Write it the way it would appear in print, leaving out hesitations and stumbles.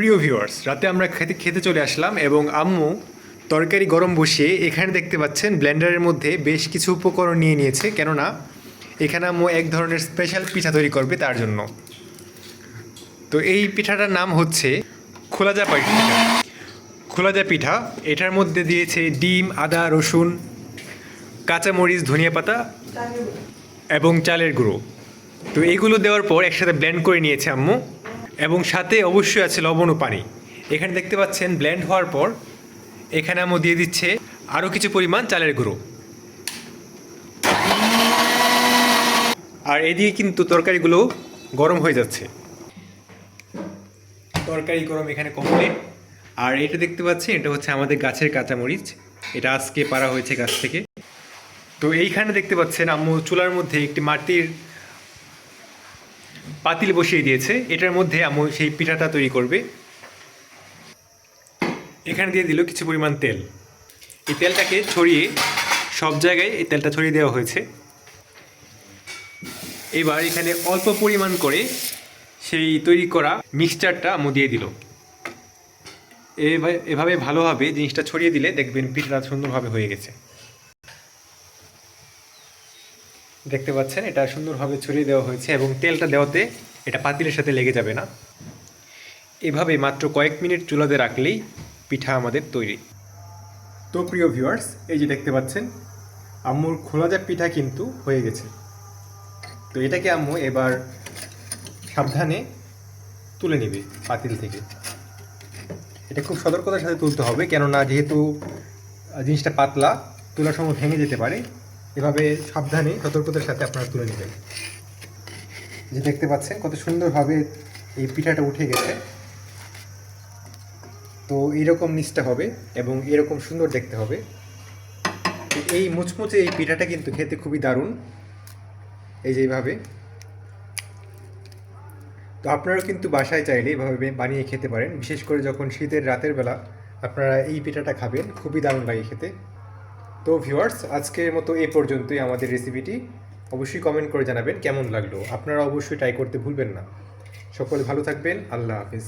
প্রিয় ভিউয়ার্স, রাতে আমরা খেতে খেতে চলে আসলাম এবং আম্মু তরকারি গরম বসিয়ে এখানে দেখতে পাচ্ছেন ব্লেন্ডারের মধ্যে বেশ কিছু উপকরণ নিয়ে নিয়েছে, কেননা এখানে আম্মু এক ধরনের স্পেশাল পিঠা তৈরি করবে তার জন্য। তো এই পিঠাটার নাম হচ্ছে খোলাজা পিঠা। খোলাজা পিঠা, এটার মধ্যে দিয়েছে ডিম, আদা, রসুন, কাঁচামরিচ, ধনিয়া পাতা এবং চালের গুঁড়ো। তো এইগুলো দেওয়ার পর একসাথে ব্লেন্ড করে নিয়েছে আম্মু, এবং সাথে অবশ্যই আছে লবণ ও পানি। এখানে দেখতে পাচ্ছেন ব্লেন্ড হওয়ার পর এখানে আম্মু দিয়ে দিচ্ছে আরও কিছু পরিমাণ চালের গুঁড়ো। আর এদিকে কিন্তু তরকারিগুলো গরম হয়ে যাচ্ছে। তরকারি গরম এখানে কমপ্লিট। আর এটা দেখতে পাচ্ছেন, এটা হচ্ছে আমাদের গাছের কাঁচামরিচ, এটা আজকে পাড়া হয়েছে গাছ থেকে। তো এইখানে দেখতে পাচ্ছেন আম্মু চুলার মধ্যে একটি মাটির পাতিল বসিয়ে দিয়েছে, এটার মধ্যে আম্মু সেই পিঠাটা তৈরি করবে। এখানে দিয়ে দিল কিছু পরিমাণ তেল। এই তেলটাকে ছড়িয়ে সব জায়গায় এই তেলটা ছড়িয়ে দেওয়া হয়েছে। এবার এখানে অল্প পরিমাণ করে সেই তৈরি করা মিক্সচারটা আম্মু দিয়ে দিল। এভাবে ভালোভাবে জিনিসটা ছড়িয়ে দিলে দেখবেন পিঠাটা সুন্দরভাবে হয়ে গেছে। দেখতে পাচ্ছেন এটা সুন্দরভাবে ছড়িয়ে দেওয়া হয়েছে এবং তেলটা দেওয়াতে এটা পাতিলের সাথে লেগে যাবে না। এভাবে মাত্র কয়েক মিনিট চুলাতে রাখলেই পিঠা আমাদের তৈরি। তো প্রিয় ভিউয়ার্স, এই যে দেখতে পাচ্ছেন আম্মুর খোলাজা পিঠা কিন্তু হয়ে গেছে। তো এটাকে আম্মু এবার সাবধানে তুলে নেবে পাতিল থেকে। এটা খুব সতর্কতার সাথে তুলতে হবে, কেননা যেহেতু জিনিসটা পাতলা, তোলার সময় ভেঙে যেতে পারে। এভাবে সাবধানে সতর্কতার সাথে আপনারা তুলে নেবেন। যে দেখতে পাচ্ছেন কত সুন্দরভাবে এই পিঠাটা উঠে গেছে। তো এইরকম নিচটা হবে এবং এরকম সুন্দর দেখতে হবে। এই মুচমুচে এই পিঠাটা কিন্তু খেতে খুবই দারুণ, এই যে এইভাবে। তো আপনারাও কিন্তু বাসায় চাইলে এইভাবে বানিয়ে খেতে পারেন, বিশেষ করে যখন শীতের রাতের বেলা আপনারা এই পিঠাটা খাবেন, খুবই দারুণ লাগে খেতে। তো ভিউয়ার্স, আজকের মতো এই পর্যন্তই আমাদের রেসিপিটি। অবশ্যই কমেন্ট করে জানাবেন কেমন লাগলো। আপনারা অবশ্যই ট্রাই করতে ভুলবেন না। সকলে ভালো থাকবেন। আল্লাহ হাফিজ।